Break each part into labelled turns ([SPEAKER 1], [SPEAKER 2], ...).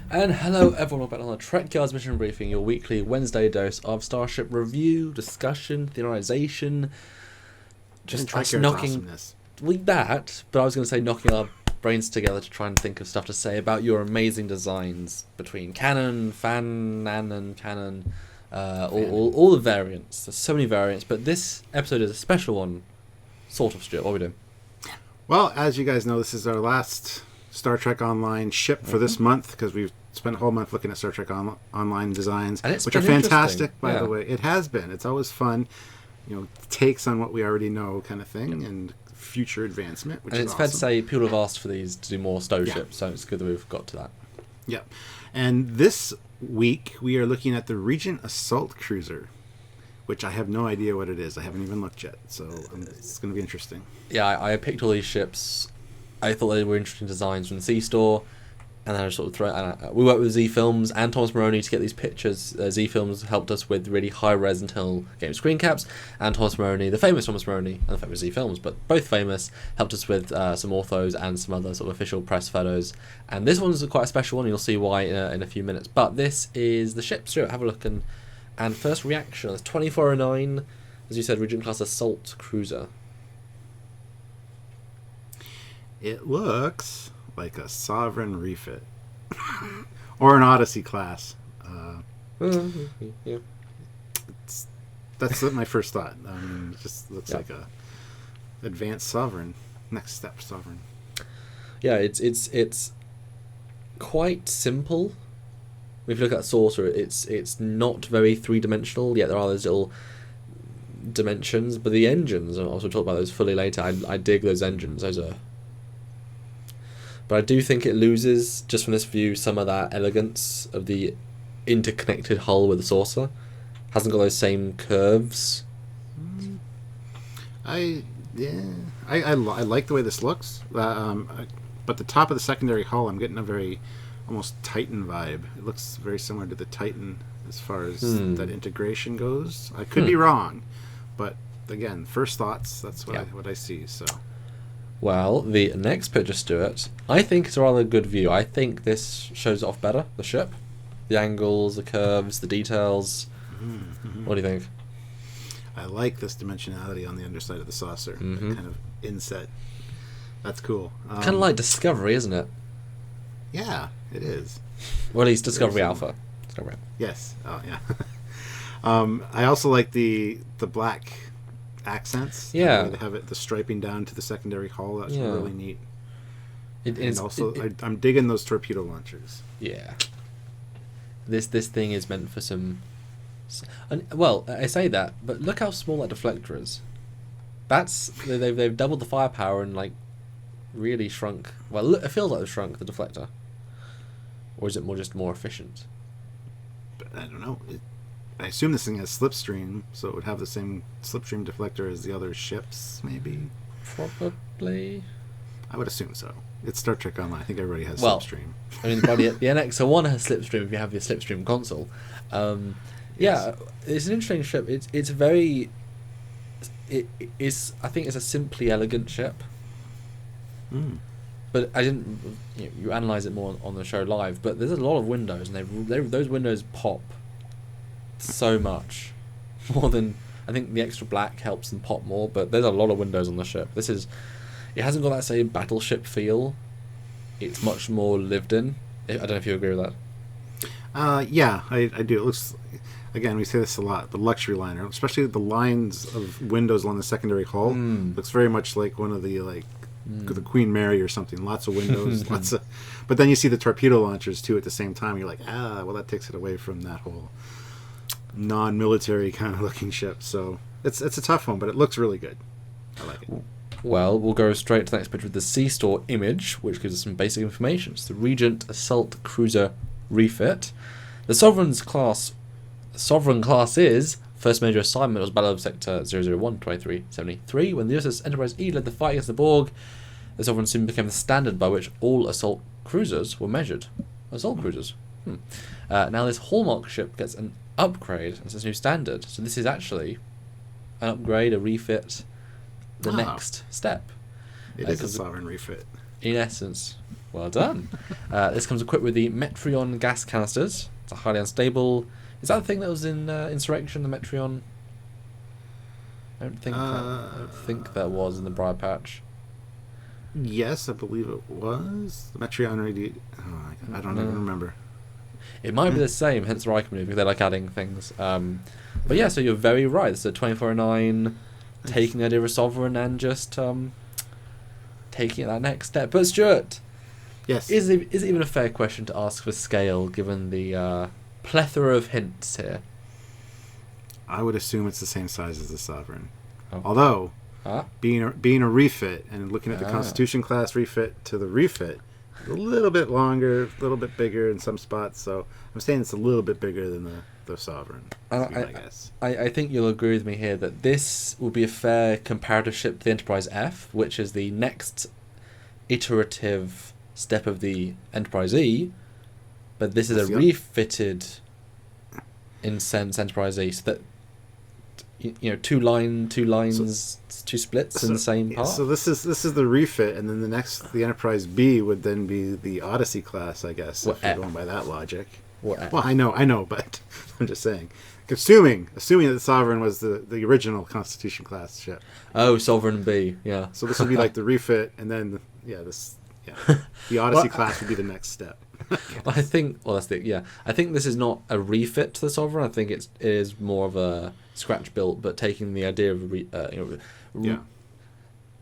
[SPEAKER 1] And hello everyone, welcome back on the Trek Yards Mission Briefing, your weekly Wednesday dose of Starship review, discussion, theorization, just us knocking...
[SPEAKER 2] Awesomeness.
[SPEAKER 1] Well, that, but I was going to say knocking our brains together to try and think of stuff to say about your amazing designs between canon, and canon, all the variants. There's so many variants, but this episode is a special one, sort of, Stuart. What are we doing?
[SPEAKER 2] Well, as you guys know, this is our last Star Trek Online ship for this month, because we've spent a whole month looking at Star Trek Online designs, which are fantastic, by the way. It has been. It's always fun, takes on what we already know kind of thing, and future advancement, which is awesome.
[SPEAKER 1] Fair to say people have asked for these to do more Stowe ships, so it's good that we've got to that.
[SPEAKER 2] Yep. And this week, we are looking at the Regent Assault Cruiser, which I have no idea what it is. I haven't even looked yet, so it's going to be interesting. Yeah,
[SPEAKER 1] I picked all these ships. I thought they were interesting designs from the C-Store, and then I sort of we worked with Z Films and Thomas Maroney to get these pictures. Z Films helped us with really high-res internal game screen caps, and Thomas Maroney, the famous Thomas Maroney, and the famous Z Films, but both famous, helped us with some orthos and some other sort of official press photos. And this one's quite a special one, and you'll see why in a few minutes. But this is the ship. Stuart, have a look. And first reaction, it's 2409, as you said, Regent Class Assault Cruiser.
[SPEAKER 2] It looks like a Sovereign refit. Or an Odyssey class.
[SPEAKER 1] Yeah.
[SPEAKER 2] That's my first thought. I mean, it just looks like a advanced Sovereign. Next step Sovereign.
[SPEAKER 1] Yeah, it's quite simple. If you look at Saucer, it's not very three-dimensional, yet there are those little dimensions. But the engines, I'll also talk about those fully later. I dig those engines. But I do think it loses, just from this view, some of that elegance of the interconnected hull with the saucer. Hasn't got those same curves.
[SPEAKER 2] I like the way this looks. But the top of the secondary hull, I'm getting a very almost Titan vibe. It looks very similar to the Titan as far as that integration goes. I could be wrong, but again, first thoughts, that's what I see. So,
[SPEAKER 1] well, the next picture, Stuart, I think it's a rather good view. I think this shows it off better, the ship. The angles, the curves, the details. Mm-hmm. What do you think?
[SPEAKER 2] I like this dimensionality on the underside of the saucer. That kind of inset. That's cool.
[SPEAKER 1] Kind of like Discovery, isn't it?
[SPEAKER 2] Yeah, it is.
[SPEAKER 1] Well, at least Discovery Alpha. Discovery Alpha.
[SPEAKER 2] Yes. Oh, yeah. I also like the black accents.
[SPEAKER 1] Yeah.
[SPEAKER 2] They have the striping down to the secondary hull. That's really neat. I'm digging those torpedo launchers.
[SPEAKER 1] Yeah. This thing is meant for some... Well, I say that, but look how small that deflector is. They've doubled the firepower and really shrunk. Well, look, it feels like they've shrunk the deflector. Or is it more efficient?
[SPEAKER 2] But I don't know. I assume this thing has slipstream, so it would have the same slipstream deflector as the other ships, maybe?
[SPEAKER 1] Probably.
[SPEAKER 2] I would assume so. It's Star Trek Online. I think everybody has slipstream.
[SPEAKER 1] I mean, the NX-01 has slipstream if you have your slipstream console. Yeah, it's an interesting ship. It's very... I think it's a simply elegant ship. But I didn't. You analyze it more on the show live. But there's a lot of windows, and those windows pop so much more than I think the extra black helps them pop more. But there's a lot of windows on the ship. It hasn't got that same battleship feel. It's much more lived in. I don't know if you agree with
[SPEAKER 2] that. Yeah, I do. It looks. Again, we say this a lot. The luxury liner, especially the lines of windows along the secondary hull, looks very much like one of the the Queen Mary or something. Lots of windows, but then you see the torpedo launchers too at the same time. You're like, well, that takes it away from that whole non-military kind of looking ship. So it's a tough one, but it looks really good. I like it.
[SPEAKER 1] Well, we'll go straight to the next picture with the C-Store image, which gives us some basic information. It's the Regent Assault Cruiser refit. The Sovereign class is first major assignment was Battle of Sector 001 2373 when the USS Enterprise E led the fight against the Borg. The Sovereign soon became the standard by which all assault cruisers were measured. Assault cruisers. Now this Hallmark ship gets an upgrade as its new standard. So this is actually an upgrade, a refit, the next step.
[SPEAKER 2] It is a Sovereign refit.
[SPEAKER 1] In essence, Well done. This comes equipped with the Metreon gas canisters. It's a highly unstable. Is that the thing that was in Insurrection, the Metreon? I don't think that was in the Briar Patch.
[SPEAKER 2] Yes, I believe it was. The Metreon radio... Oh, I don't even remember.
[SPEAKER 1] It might be the same, hence the Riker move, because they like adding things. But yeah, so you're very right. It's a 2409 taking the idea of a Sovereign and just taking it that next step. But Stuart,
[SPEAKER 2] yes,
[SPEAKER 1] is it even a fair question to ask for scale, given the plethora of hints here?
[SPEAKER 2] I would assume it's the same size as the Sovereign.
[SPEAKER 1] Oh.
[SPEAKER 2] Although, being a refit and looking at the Constitution class refit to the refit, a little bit longer, a little bit bigger in some spots. So I'm saying it's a little bit bigger than the Sovereign. I guess.
[SPEAKER 1] I think you'll agree with me here that this will be a fair comparative ship to the Enterprise F, which is the next iterative step of the Enterprise E, but this is a refitted, in sense, Enterprise E, so that two lines, two splits in the same part.
[SPEAKER 2] So this is the refit, and then the Enterprise B would then be the Odyssey class, I guess, if you're going by that logic. Well, I know, but I'm just saying. Assuming that the Sovereign was the original Constitution class ship.
[SPEAKER 1] Oh, Sovereign B, yeah.
[SPEAKER 2] So this would be like the refit, and then the Odyssey class would be the next step.
[SPEAKER 1] I think this is not a refit to the Sovereign. I think it is more of a scratch built, but taking the idea of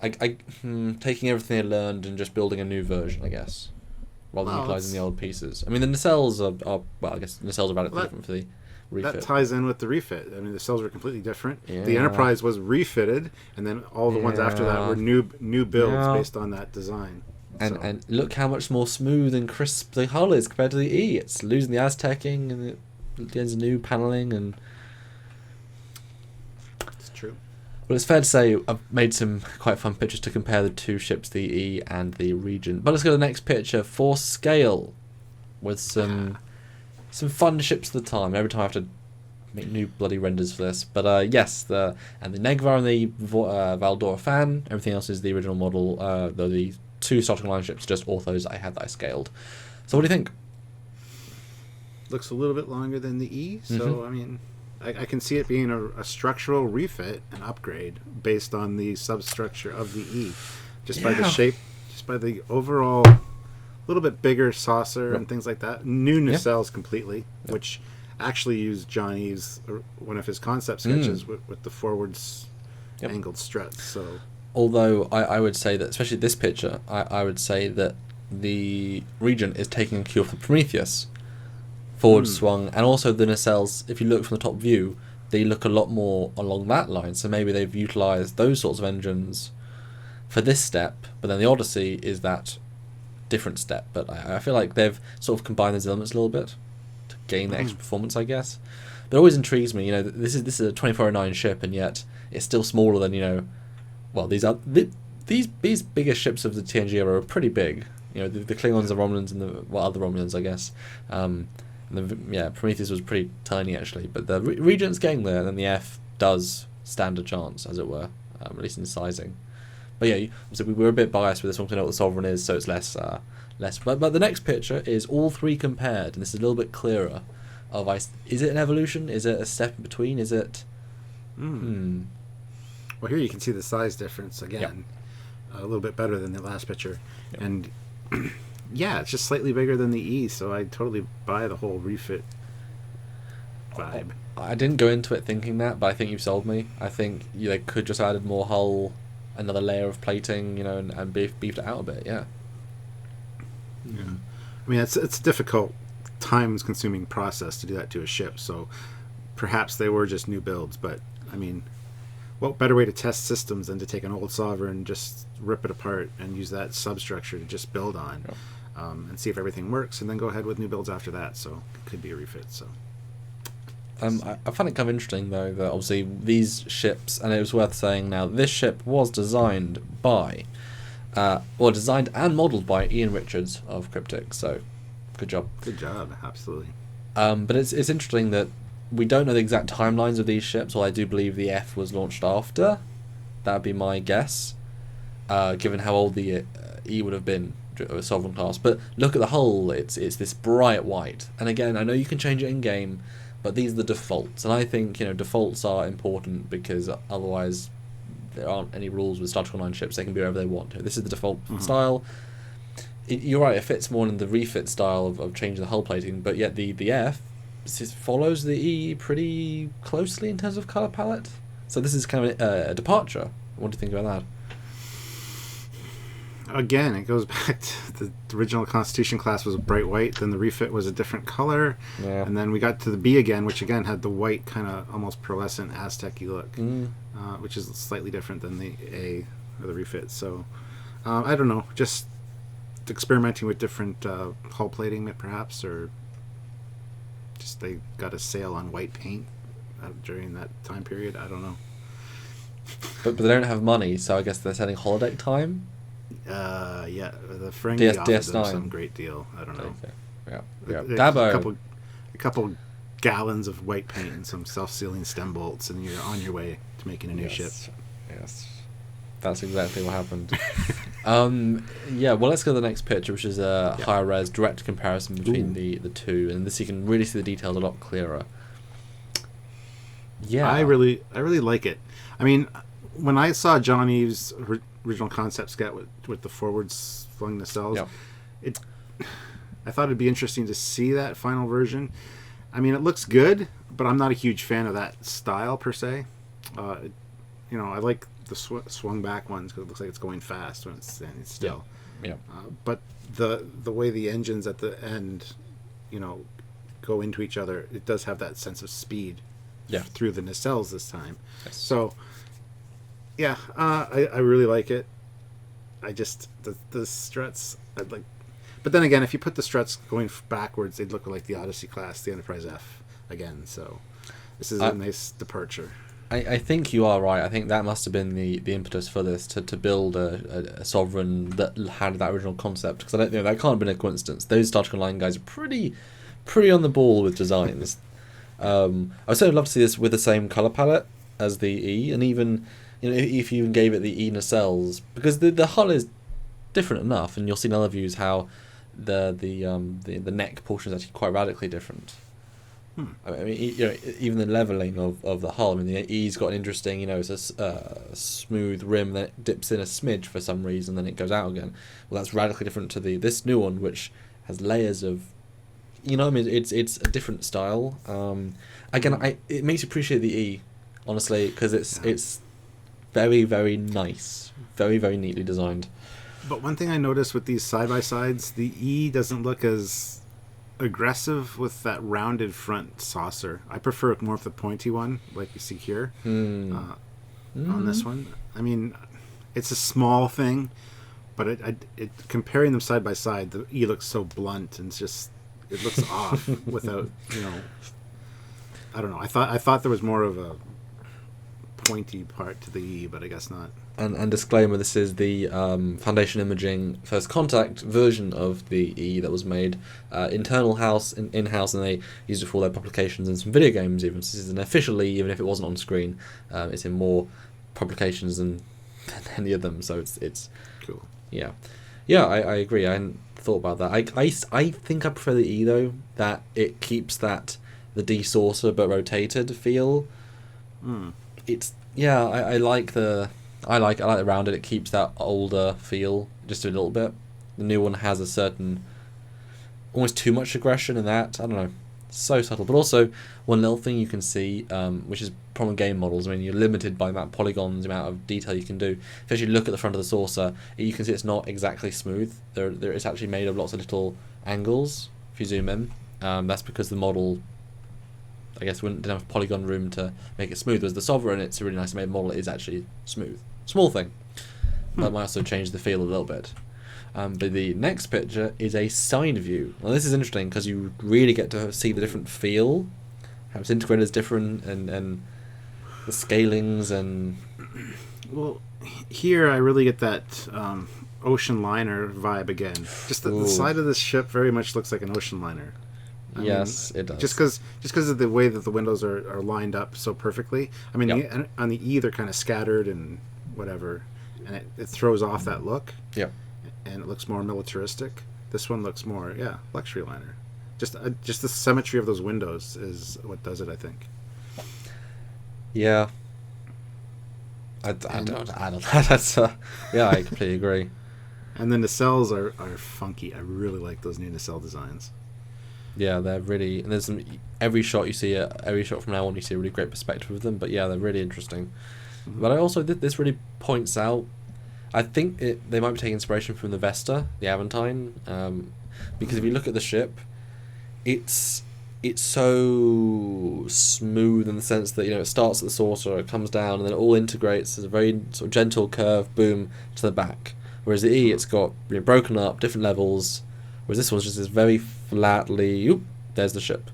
[SPEAKER 1] taking everything they learned and just building a new version, I guess, rather than utilizing the old pieces. I mean, the nacelles are I guess nacelles are radically different for the refit.
[SPEAKER 2] That ties in with the refit. I mean, the cells were completely different. Yeah. The Enterprise was refitted, and then all the ones after that were new builds based on that design.
[SPEAKER 1] And look how much more smooth and crisp the hull is compared to the E. It's losing the Aztecing, and there's new paneling, and
[SPEAKER 2] it's true.
[SPEAKER 1] Well, it's fair to say I've made some quite fun pictures to compare the two ships, the E and the Regent. But let's go to the next picture for scale, with some fun ships at the time. Every time I have to make new bloody renders for this. But yes, the Negvar and the Valdora Fan. Everything else is the original model. Though the two starting line ships just orthos I had that I scaled. So what do you think?
[SPEAKER 2] Looks a little bit longer than the E, so I mean, I can see it being a structural refit and upgrade based on the substructure of the E, just by the shape, just by the overall little bit bigger saucer and things like that. New nacelles completely, which actually used John Eves, one of his concept sketches with the forwards angled struts. So.
[SPEAKER 1] Although I would say that, especially this picture, I would say that the Regent is taking a cue off the Prometheus. Forward swung, and also the nacelles, if you look from the top view, they look a lot more along that line. So maybe they've utilised those sorts of engines for this step, but then the Odyssey is that different step. But I feel like they've sort of combined those elements a little bit to gain the extra performance, I guess. But it always intrigues me, this is a 2409 ship, and yet it's still smaller than, well, these bigger ships of the TNG era are pretty big. The Klingons, the Romulans, and the other Romulans, I guess. Prometheus was pretty tiny actually, but the Regent's getting there, and then the F does stand a chance, as it were, at least in sizing. But yeah, so we were a bit biased with this one to know what the Sovereign is, so it's less. But the next picture is all three compared, and this is a little bit clearer. Is it an evolution? Is it a step in between? Is it?
[SPEAKER 2] Well, here you can see the size difference again, a little bit better than the last picture, and it's just slightly bigger than the E. So I totally buy the whole refit vibe.
[SPEAKER 1] I didn't go into it thinking that, but I think you've sold me. I think they could just added more hull, another layer of plating, and beefed it out a bit. Yeah.
[SPEAKER 2] Yeah. I mean, it's a difficult, time-consuming process to do that to a ship. So perhaps they were just new builds, but I mean, what better way to test systems than to take an old Sovereign, just rip it apart, and use that substructure to just build on, and see if everything works, and then go ahead with new builds after that. So it could be a refit. So.
[SPEAKER 1] I find it kind of interesting, though, that obviously these ships, and it was worth saying now, this ship was designed designed and modelled by Ian Richards of Cryptic, so good job.
[SPEAKER 2] Good job, absolutely.
[SPEAKER 1] But it's interesting that we don't know the exact timelines of these ships, although I do believe the F was launched after. That would be my guess, given how old the E would have been Sovereign class. But look at the hull; it's this bright white. And again, I know you can change it in game, but these are the defaults. And I think defaults are important because otherwise there aren't any rules with Star Trek Online ships. They can be wherever they want to. This is the default style. You're right; it fits more in the refit style of changing the hull plating, but yet the F follows the E pretty closely in terms of color palette. So this is kind of a departure. What do you think about
[SPEAKER 2] that? Again, it goes back to the original Constitution class was a bright white, then the refit was a different color, and then we got to the B again, which again had the white kind of almost pearlescent Aztec-y look, which is slightly different than the A or the refit. So I don't know, just experimenting with different hull plating perhaps, or just they got a sale on white paint during that time period. I don't know.
[SPEAKER 1] But they don't have money, so I guess they're selling holodeck time.
[SPEAKER 2] Yeah, the Ferengi offered them some great deal. I don't know.
[SPEAKER 1] Okay. Yeah. Dabo.
[SPEAKER 2] A couple gallons of white paint and some self-sealing stem bolts, and you're on your way to making a new ship.
[SPEAKER 1] Yes, that's exactly what happened. Well, let's go to the next picture, which is a higher res direct comparison between the two, and this you can really see the details a lot clearer. Yeah,
[SPEAKER 2] I really like it. I mean, when I saw John Eve's original concept sketch with the forward swung nacelles, I thought it'd be interesting to see that final version. I mean, it looks good, but I'm not a huge fan of that style per se. I like the swung back ones because it looks like it's going fast when it's standing still. But the way the engines at the end, go into each other, it does have that sense of speed through the nacelles this time.
[SPEAKER 1] Yes.
[SPEAKER 2] So, I really like it. I just the struts I'd like, but then again, if you put the struts going backwards, they'd look like the Odyssey class, the Enterprise F again. So this is a nice departure.
[SPEAKER 1] I think you are right. I think that must have been the impetus for this to build a Sovereign that had that original concept, because I don't that can't have been a coincidence. Those Star Trek Online guys are pretty on the ball with designs. I would certainly love to see this with the same color palette as the E, and even if you even gave it the E nacelles, because the hull is different enough, and you'll see in other views how the neck portion is actually quite radically different. I mean, even the leveling of the hull. I mean, the E's got an interesting, it's a smooth rim that dips in a smidge for some reason, then it goes out again. Well, that's radically different to this new one, which has layers of, it's a different style. Again, it makes you appreciate the E, honestly, because it's very, very nice, very, very neatly designed.
[SPEAKER 2] But one thing I noticed with these side by sides, the E doesn't look as aggressive with that rounded front saucer. I prefer more of the pointy one, like you see here on this one. I mean, it's a small thing, but it comparing them side by side, the E looks so blunt and it looks off without I don't know. I thought there was more of a pointy part to the E, but I guess not.
[SPEAKER 1] And disclaimer, this is the Foundation Imaging First Contact version of the E that was made in-house, and they used it for their publications and some video games even. So this is an official E, even if it wasn't on screen. It's in more publications than any of them, so it's
[SPEAKER 2] cool.
[SPEAKER 1] Yeah, I agree. I hadn't thought about that. I think I prefer the E, though, that it keeps the D saucer but rotated feel. I like the rounded. It keeps that older feel just a little bit. The new one has a certain, almost too much aggression in that. I don't know, so subtle. But also, one little thing you can see, which is problem game models. I mean, you're limited by the amount of polygons, the amount of detail you can do. If you look at the front of the saucer, you can see it's not exactly smooth. It's actually made of lots of little angles. If you zoom in, that's because the model, I guess, didn't have polygon room to make it smooth. Whereas the Sovereign, it's a really nice made model. It is actually smooth. Small thing, but might also change the feel a little bit. But the next picture is a side view. Now this is interesting because you really get to see the different feel, how it's integrated is different, and the scalings and.
[SPEAKER 2] Well, here I really get that ocean liner vibe again. Just the side of this ship very much looks like an ocean liner. I mean,
[SPEAKER 1] it does.
[SPEAKER 2] Just because of the way that the windows are lined up so perfectly. I mean, on the E they're kind of scattered and whatever, and it throws off that look.
[SPEAKER 1] Yeah.
[SPEAKER 2] and it looks more militaristic. This one looks more, luxury liner. Just the symmetry of those windows is what does it, I think.
[SPEAKER 1] Yeah. I don't that's yeah, I completely agree.
[SPEAKER 2] And the nacelles are funky. I really like those new nacelle designs.
[SPEAKER 1] Yeah, they're really, and there's every shot from now on you see a really great perspective of them, but yeah, they're really interesting. Mm-hmm. But I also this really points out, I think they might be taking inspiration from the Vesta, the Aventine, because if you look at the ship, it's so smooth in the sense that, it starts at the saucer, it comes down, and then it all integrates as a very sort of gentle curve, boom, to the back. Whereas the E, it's got broken up, different levels, whereas this one's just this very flatly, there's the ship.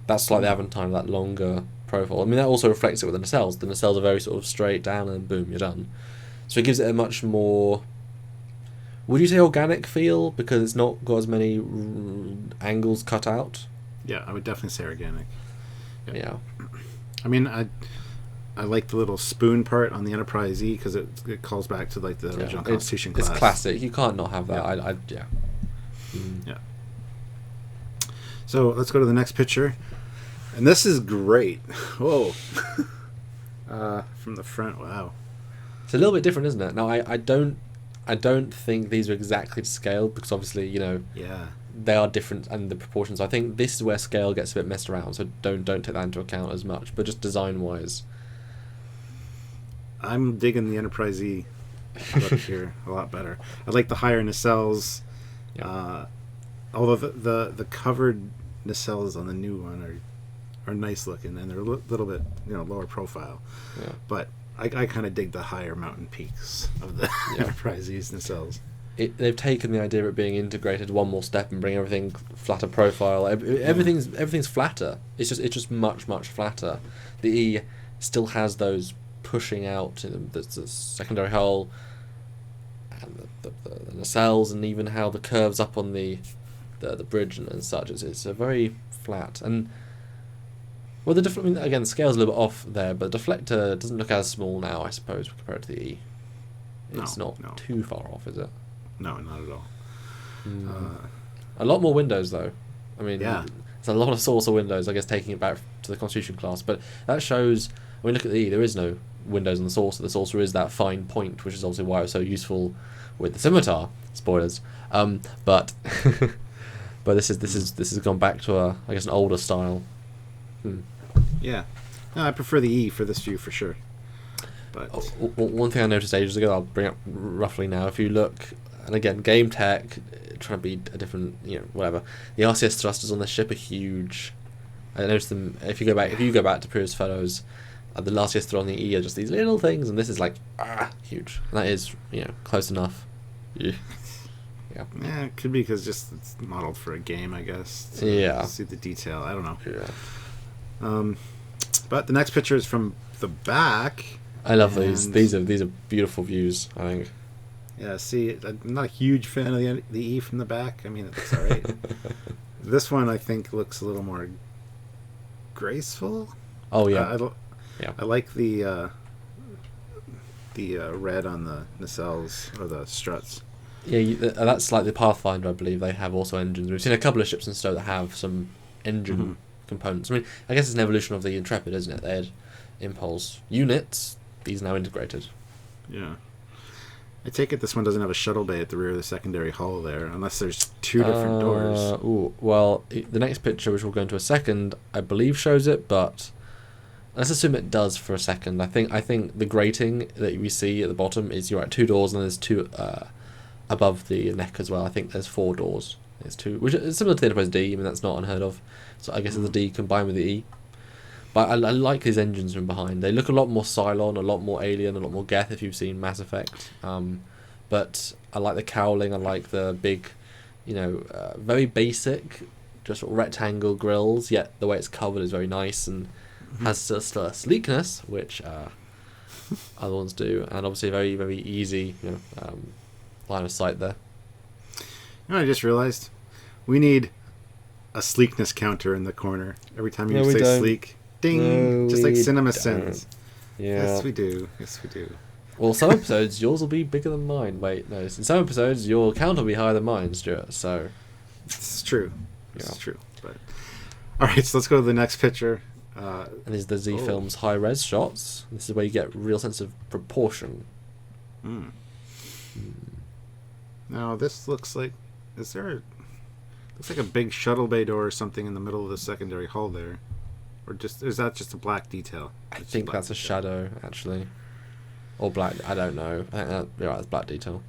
[SPEAKER 1] That's like the Aventine, that longer profile. I mean, that also reflects it with the nacelles. The nacelles are very sort of straight down, and boom, you're done. So it gives it a much more, would you say, organic feel, because it's not got as many angles cut out?
[SPEAKER 2] Yeah, I would definitely say organic.
[SPEAKER 1] Yeah.
[SPEAKER 2] I mean, I like the little spoon part on the Enterprise E because it calls back to like the original Constitution class.
[SPEAKER 1] It's classic. You can't not have that.
[SPEAKER 2] Yeah. Yeah. So let's go to the next picture, and this is great. Whoa. From the front, wow.
[SPEAKER 1] It's a little bit different, isn't it? Now, I don't think these are exactly to scale because obviously,
[SPEAKER 2] Yeah.
[SPEAKER 1] they are different and the proportions. I think this is where scale gets a bit messed around, so don't take that into account as much. But just design wise,
[SPEAKER 2] I'm digging the Enterprise E up here a lot better. I like the higher nacelles. Yeah. Although the covered nacelles on the new one are nice looking, and they're a little bit lower profile.
[SPEAKER 1] Yeah.
[SPEAKER 2] But I kind of dig the higher mountain peaks of the Enterprise E's nacelles.
[SPEAKER 1] They've taken the idea of it being integrated one more step and bring everything flatter profile. Everything's flatter. It's just much flatter. The E still has those pushing out the secondary hull and the nacelles, and even how the curves up on the bridge and such. It's a very flat, and well, again, the scale's a little bit off there, but the deflector doesn't look as small now, I suppose, compared to the E. It's not too far off, is it?
[SPEAKER 2] No, not at all.
[SPEAKER 1] A lot more windows, though. I mean,
[SPEAKER 2] yeah.
[SPEAKER 1] It's a lot of saucer windows, I guess, taking it back to the Constitution class. But that shows, when we look at the E, there is no windows on the saucer. The saucer is that fine point, which is obviously why it was so useful with the Scimitar. Spoilers. But but this has gone back to I guess an older style.
[SPEAKER 2] Yeah. No, I prefer the E for this view for sure. But
[SPEAKER 1] one thing I noticed ages ago, I'll bring up roughly now. If you look, and again, game tech, trying to be a different, whatever. The RCS thrusters on the ship are huge. I noticed them. If you go back to previous photos, the RCS thruster on the E are just these little things, and this is like huge. And that is close enough. Yeah.
[SPEAKER 2] Yeah, it could be because just it's modeled for a game, I guess. See the detail. I don't know.
[SPEAKER 1] Yeah.
[SPEAKER 2] But the next picture is from the back.
[SPEAKER 1] I love these. These are beautiful views, I think.
[SPEAKER 2] Yeah, see, I'm not a huge fan of the E from the back. I mean, it looks alright. This one, I think, looks a little more graceful.
[SPEAKER 1] Oh, yeah.
[SPEAKER 2] I like the red on the nacelles, or the struts.
[SPEAKER 1] Yeah, that's like the Pathfinder, I believe. They have also engines. We've seen a couple of ships in Stowe that have some engine components. I mean, I guess it's an evolution of the Intrepid, isn't it? They had impulse units. These now integrated.
[SPEAKER 2] Yeah. I take it this one doesn't have a shuttle bay at the rear of the secondary hull there, unless there's two different doors.
[SPEAKER 1] Well, the next picture, which we'll go into a second, I believe shows it, but let's assume it does for a second. I think the grating that we see at the bottom is, you're right, two doors, and there's two above the neck as well. I think there's 4 doors. There's 2, which is similar to the Enterprise D. I mean, that's not unheard of. So I guess it's the D combined with the E. But I like these engines from behind. They look a lot more Cylon, a lot more Alien, a lot more Geth if you've seen Mass Effect. But I like the cowling. I like the big, very basic, just sort of rectangle grills. Yet the way it's covered is very nice and has just a sleekness, which other ones do, and obviously very, very easy, line of sight there.
[SPEAKER 2] I just realized we need a sleekness counter in the corner every time you say sleek. Ding! No, just like CinemaSins.
[SPEAKER 1] Yeah.
[SPEAKER 2] Yes, we do. Yes, we do.
[SPEAKER 1] Well, some episodes yours will be bigger than mine. Wait, no. In some episodes your count will be higher than mine, Stuart. So
[SPEAKER 2] It's true.
[SPEAKER 1] Yeah.
[SPEAKER 2] It's true. But all right, so let's go to the next picture.
[SPEAKER 1] and these are the Z Films high res shots. This is where you get a real sense of proportion.
[SPEAKER 2] Mm. Now this looks like looks like a big shuttle bay door or something in the middle of the secondary hull there, or is that just a black detail?
[SPEAKER 1] I think that's a shadow actually, or black. I don't know. I think you're right. It's black detail.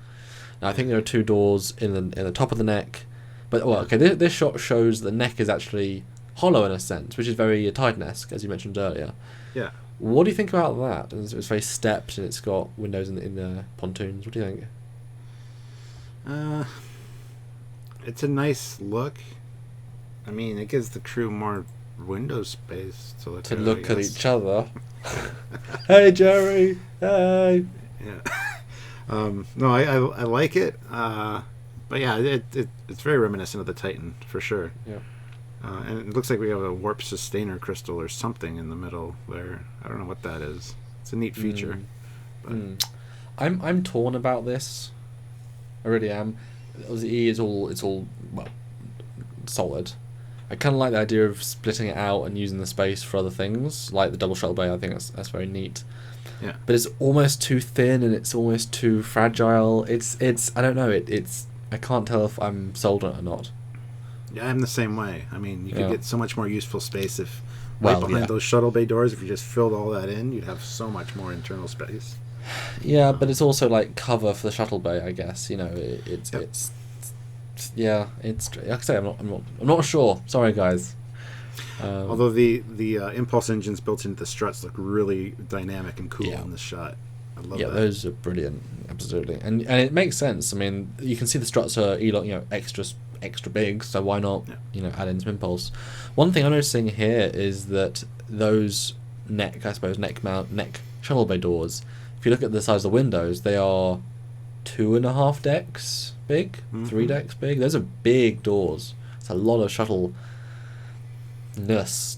[SPEAKER 1] Now I think there are two doors in the top of the neck, but well, okay. This shot shows the neck is actually hollow in a sense, which is very Titan-esque, as you mentioned earlier.
[SPEAKER 2] Yeah.
[SPEAKER 1] What do you think about that? It's very stepped and it's got windows in the pontoons. What do you think?
[SPEAKER 2] It's a nice look. I mean, it gives the crew more window space to look
[SPEAKER 1] At each other. Hey Jerry, hey.
[SPEAKER 2] Yeah. No, I like it. But yeah, it's very reminiscent of the Titan for sure.
[SPEAKER 1] Yeah.
[SPEAKER 2] And it looks like we have a warp sustainer crystal or something in the middle there. I don't know what that is. It's a neat feature. But
[SPEAKER 1] I'm torn about this. I really am. The E is all well solid. I kind of like the idea of splitting it out and using the space for other things, like the double shuttle bay. I think that's very neat.
[SPEAKER 2] Yeah.
[SPEAKER 1] But it's almost too thin and it's almost too fragile. It's I don't know. It's I can't tell if I'm sold on it or not.
[SPEAKER 2] Yeah, I'm the same way. I mean, you could get so much more useful space if behind those shuttle bay doors, if you just filled all that in, you'd have so much more internal space.
[SPEAKER 1] Yeah, but it's also like cover for the shuttle bay, I guess. You know, it's like I say, I'm not sure. Sorry, guys.
[SPEAKER 2] Although the impulse engines built into the struts look really dynamic and cool in this shot. I love that.
[SPEAKER 1] Yeah, those are brilliant, absolutely, and it makes sense. I mean, you can see the struts are extra big, so why not add in some impulse. One thing I'm noticing here is that those neck shuttle bay doors, if you look at the size of the windows, they are 2.5 decks big, 3 decks big. Those are big doors. It's a lot of shuttleness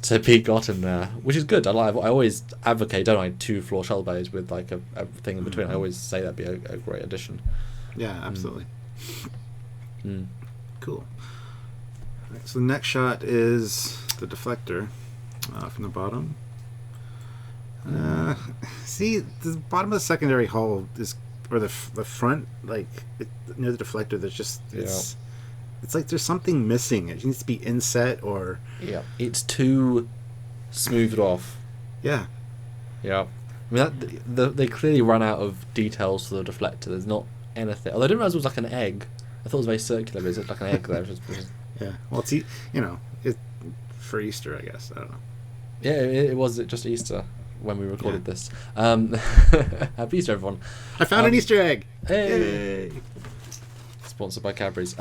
[SPEAKER 1] to be gotten there, which is good. I always advocate, don't I, 2-floor shuttle bays with like a thing in between. I always say that'd be a great addition.
[SPEAKER 2] Yeah, absolutely. Cool. Right, so the next shot is the deflector from the bottom. See, the bottom of the secondary hull is, or the front, like near the deflector. There's just it's like there's something missing. It needs to be inset or
[SPEAKER 1] it's too smoothed off.
[SPEAKER 2] Yeah.
[SPEAKER 1] I mean they clearly run out of details for the deflector. There's not anything. Although I didn't realize it was like an egg. I thought it was very circular, but it's like an egg there.
[SPEAKER 2] Yeah. Well, it's it's for Easter, I guess. I don't know.
[SPEAKER 1] Yeah, it was just Easter when we recorded this. Happy Easter, everyone!
[SPEAKER 2] I found an Easter egg.
[SPEAKER 1] Hey! Sponsored by Cadbury's.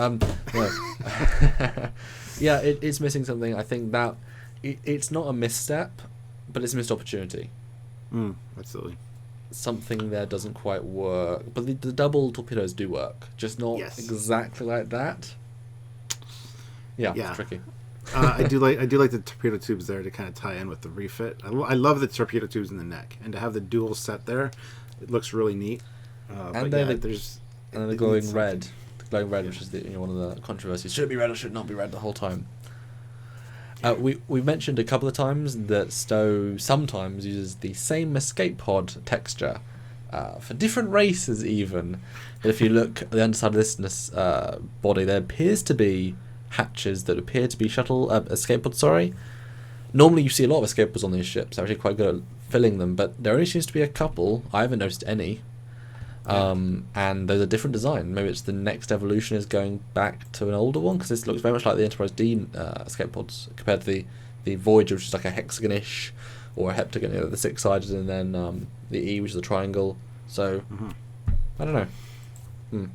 [SPEAKER 1] It's missing something. I think that it's not a misstep, but it's a missed opportunity.
[SPEAKER 2] Absolutely.
[SPEAKER 1] Something there doesn't quite work, but the double torpedoes do work, just not exactly like that. It's tricky.
[SPEAKER 2] I do like the torpedo tubes there to kind of tie in with the refit. I love the torpedo tubes in the neck, and to have the dual set there, it looks really neat.
[SPEAKER 1] And then the glowing red, which is one of the controversies. Should it be red or should it not be red the whole time? We've mentioned a couple of times that Stowe sometimes uses the same escape pod texture for different races even. But if you look at the underside of this body, there appears to be hatches that appear to be escape pods, Normally you see a lot of escape pods on these ships. They're actually quite good at filling them, but there only seems to be a couple. I haven't noticed any. And there's a different design. Maybe it's the next evolution is going back to an older one, because this looks very much like the Enterprise D escape pods compared to the Voyager, which is like a hexagon-ish or a heptagon, the 6-sided, and then the E, which is a triangle. So I don't know.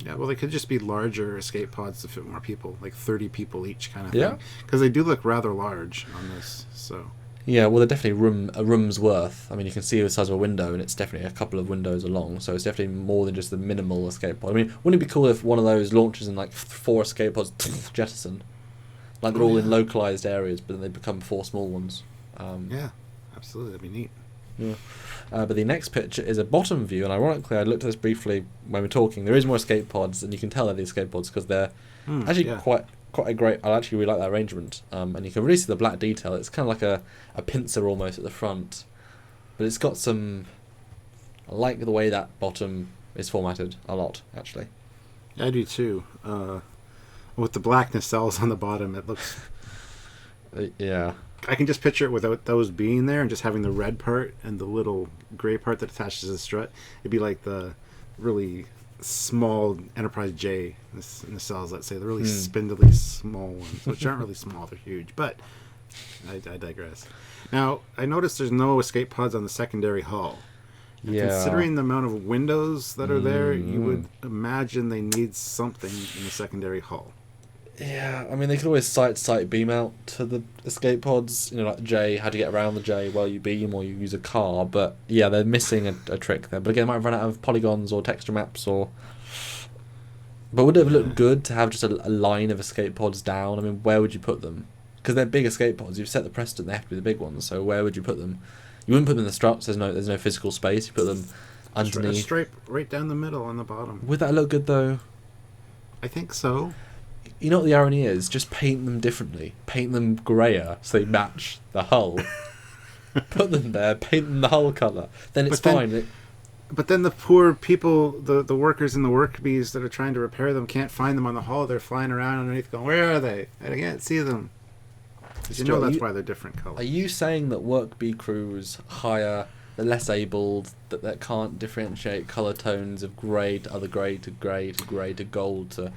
[SPEAKER 2] Yeah, well, they could just be larger escape pods to fit more people, like 30 people each kind of thing. Because they do look rather large on this. So.
[SPEAKER 1] Yeah, well, they're definitely a room's worth. I mean, you can see the size of a window, and it's definitely a couple of windows along, so it's definitely more than just the minimal escape pod. I mean, wouldn't it be cool if one of those launches in like 4 escape pods jettison? Like they're all in localized areas, but then they become 4 small ones.
[SPEAKER 2] Yeah, absolutely, that'd be neat.
[SPEAKER 1] Yeah. But the next picture is a bottom view, and ironically, I looked at this briefly when we were talking. There is more escape pods, and you can tell they're the escape pods because they're actually quite a great. I actually really like that arrangement, and you can really see the black detail. It's kind of like a pincer almost at the front, but it's got some. I like the way that bottom is formatted a lot, actually.
[SPEAKER 2] I do too. With the black nacelles on the bottom, it looks.
[SPEAKER 1] Yeah.
[SPEAKER 2] I can just picture it without those being there and just having the red part and the little gray part that attaches to the strut. It'd be like the really small Enterprise J nacelles, let's say, the really spindly small ones, which aren't really small, they're huge. But I digress. Now, I noticed there's no escape pods on the secondary hull.
[SPEAKER 1] Yeah.
[SPEAKER 2] Considering the amount of windows that are there, you would imagine they need something in the secondary hull.
[SPEAKER 1] Yeah, I mean, they could always sight beam out to the escape pods. You know, like the J, how do you get around the J? Well, you beam or you use a car. But yeah, they're missing a trick there. But again, they might run out of polygons or texture maps or. But would it have looked good to have just a line of escape pods down? I mean, where would you put them? Because they're big escape pods. You've set the precedent; they have to be the big ones. So where would you put them? You wouldn't put them in the struts. There's no physical space. You put them underneath.
[SPEAKER 2] A stripe right down the middle on the bottom.
[SPEAKER 1] Would that look good though?
[SPEAKER 2] I think so.
[SPEAKER 1] You know what the irony is? Just paint them differently. Paint them grayer so they match the hull. Put them there, paint them the hull colour. Then it's fine.
[SPEAKER 2] But then the poor people, the workers in the work bees that are trying to repair them can't find them on the hull. They're flying around underneath going, where are they? I can't see them. You know that's why they're different colours.
[SPEAKER 1] Are you saying that work bee crews hire the less abled, that can't differentiate colour tones of grey to other grey to grey to grey to gold to...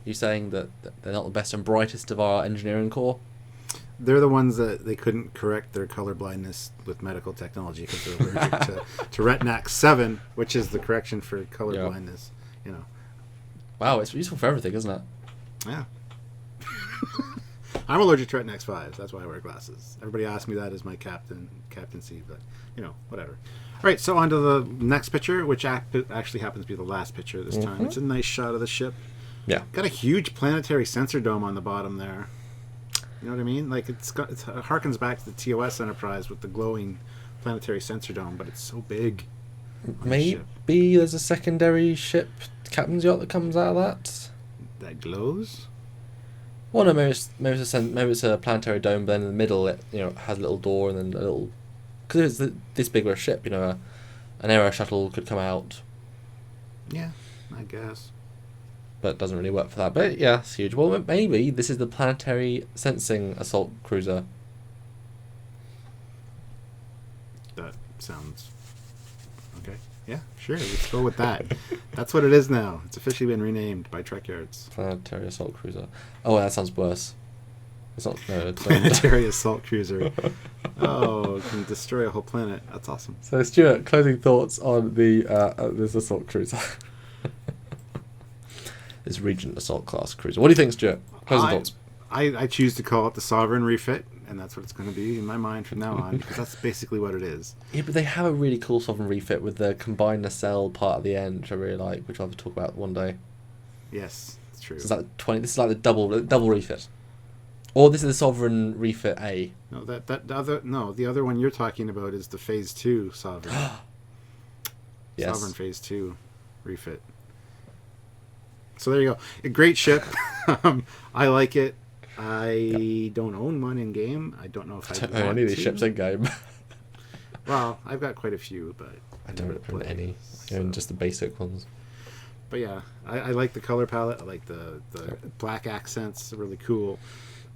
[SPEAKER 1] You saying that they're not the best and brightest of our engineering corps?
[SPEAKER 2] They're the ones that they couldn't correct their color blindness with medical technology because they're allergic to Retinac 7, which is the correction for color blindness. You know.
[SPEAKER 1] Wow, it's useful for everything, isn't it?
[SPEAKER 2] Yeah. I'm allergic to Retinac 5. That's why I wear glasses. Everybody asks me that as my captaincy, but you know, whatever. All right, so on to the next picture, which actually happens to be the last picture this time. It's a nice shot of the ship.
[SPEAKER 1] Yeah.
[SPEAKER 2] Got a huge planetary sensor dome on the bottom there. You know what I mean? Like it harkens back to the TOS Enterprise with the glowing planetary sensor dome, but it's so big.
[SPEAKER 1] Maybe there's a secondary ship, captain's yacht, that comes out of that.
[SPEAKER 2] That glows.
[SPEAKER 1] Well, no, maybe it's a planetary dome, but then in the middle it has a little door and then a little. Because it's this big of a ship, an aero shuttle could come out.
[SPEAKER 2] Yeah, I guess.
[SPEAKER 1] But it doesn't really work for that. But yeah, it's huge. Well, maybe this is the planetary sensing assault cruiser.
[SPEAKER 2] That sounds okay. Yeah, sure. Let's go with that. That's what it is now. It's officially been renamed by Trek Yards.
[SPEAKER 1] Planetary assault cruiser. Oh, that sounds worse. It's not. No, it's
[SPEAKER 2] planetary assault cruiser. Oh, it can destroy a whole planet. That's awesome.
[SPEAKER 1] So, Stuart, closing thoughts on this assault cruiser. This Regent assault class cruiser. What do you think, Stuart? Closing thoughts.
[SPEAKER 2] I choose to call it the Sovereign refit, and that's what it's going to be in my mind from now on, because that's basically what it is.
[SPEAKER 1] Yeah, but they have a really cool Sovereign refit with the combined nacelle part at the end, which I really like, which I'll have to talk about one day.
[SPEAKER 2] Yes, it's true.
[SPEAKER 1] So it's like 20. This is like the double refit, or this is the Sovereign refit A.
[SPEAKER 2] No, the other one you're talking about is the Phase 2 Sovereign.
[SPEAKER 1] Yes.
[SPEAKER 2] Sovereign Phase 2 refit. So there you go. A great ship. I like it. I don't own one in game. I don't know if I
[SPEAKER 1] don't own any of these ships in game.
[SPEAKER 2] Well, I've got quite a few, but
[SPEAKER 1] I don't own any. I own just the basic ones.
[SPEAKER 2] But yeah, I like the color palette. I like the black accents. Really cool.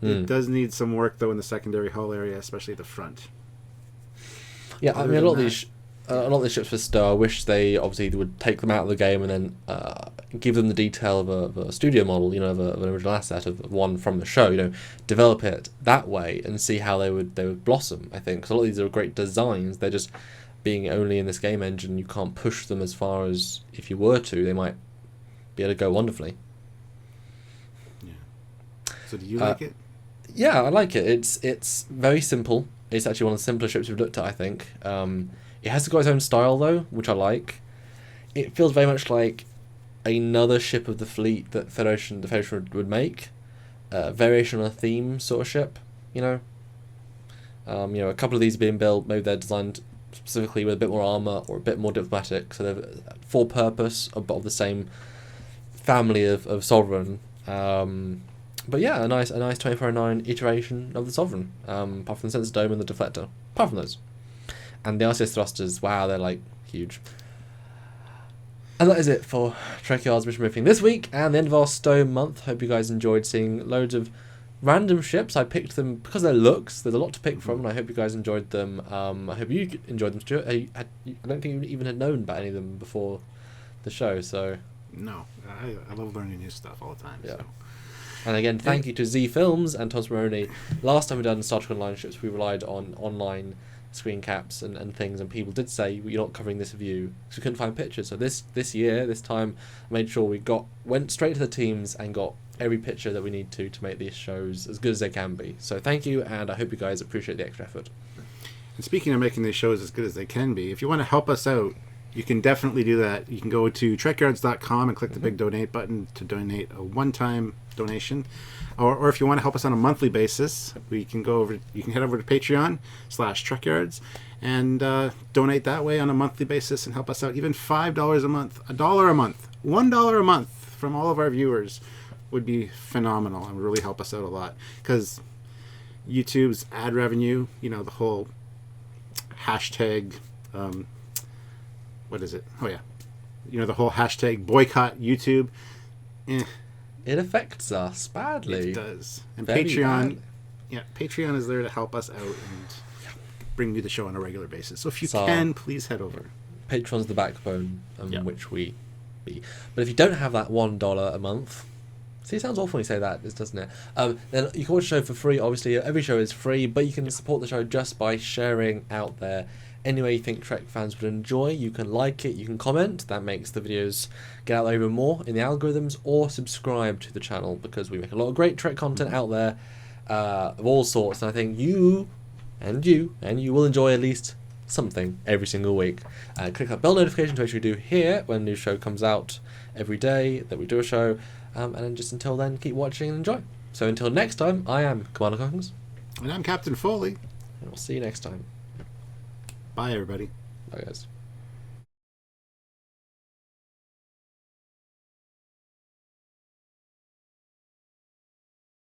[SPEAKER 2] It does need some work though in the secondary hull area, especially at the front.
[SPEAKER 1] Yeah, I mean a lot of these ships for Stowe, I wish they obviously would take them out of the game and then give them the detail of a studio model, of an original asset of one from the show. Develop it that way and see how they would blossom. I think because a lot of these are great designs. They're just being only in this game engine. You can't push them as far as if you were to. They might be able to go wonderfully.
[SPEAKER 2] Yeah. So do you like it?
[SPEAKER 1] Yeah, I like it. It's very simple. It's actually one of the simpler ships we've looked at, I think. It has got its own style, though, which I like. It feels very much like another ship of the fleet that the Federation would make. Variation on a theme sort of ship, A couple of these being built, maybe they're designed specifically with a bit more armor or a bit more diplomatic, so they're for purpose of the same family of Sovereign. But yeah, a nice 2409 iteration of the Sovereign. Apart from the sensor dome and the deflector. Apart from those. And the RCS thrusters, wow, they're like huge. And that is it for Trek Yard's mission briefing this week and the end of our Stowe month. Hope you guys enjoyed seeing loads of random ships. I picked them because of their looks. There's a lot to pick from, and I hope you guys enjoyed them. I hope you enjoyed them, Stuart. I don't think you even had known about any of them before the show, so...
[SPEAKER 2] No, I love learning new stuff all the time.
[SPEAKER 1] Yeah.
[SPEAKER 2] So.
[SPEAKER 1] And again, thank you to Z Films and Thomas Maroney. Last time we done Star Trek Online ships, we relied on online screen caps and things, and people did say you're not covering this view because we couldn't find pictures. So this time I made sure we went straight to the teams and got every picture that we need to make these shows as good as they can be. So thank you, and I hope you guys appreciate the extra effort.
[SPEAKER 2] And speaking of making these shows as good as they can be, if you want to help us out, you can definitely do that. You can go to trekyards.com and click the big donate button to donate a one-time donation. Or if you want to help us on a monthly basis, you can head over to Patreon/Trekyards and donate that way on a monthly basis and help us out. Even $5 a month, $1 a month, $1 a month from all of our viewers would be phenomenal and would really help us out a lot. Because YouTube's ad revenue, the whole hashtag... what is it? Oh, yeah. The whole hashtag boycott YouTube.
[SPEAKER 1] It affects us badly.
[SPEAKER 2] It does. And
[SPEAKER 1] Very
[SPEAKER 2] Patreon,
[SPEAKER 1] badly.
[SPEAKER 2] Patreon is there to help us out and bring you the show on a regular basis. So if you can, please head over.
[SPEAKER 1] Patreon's the backbone on which we be. But if you don't have that $1 a month... See, it sounds awful when you say that, doesn't it? Then you can watch the show for free. Obviously, every show is free, but you can support the show just by sharing out there. Any way you think Trek fans would enjoy, you can like it, you can comment. That makes the videos get out there even more in the algorithms, or subscribe to the channel because we make a lot of great Trek content out there of all sorts. And I think you will enjoy at least something every single week. Click that bell notification to make sure you do here when a new show comes out every day that we do a show. And then just until then, keep watching and enjoy. So until next time, I am Commander Cockins.
[SPEAKER 2] And I'm Captain Foley.
[SPEAKER 1] And we'll see you next time.
[SPEAKER 2] Bye, everybody.
[SPEAKER 1] Bye, guys.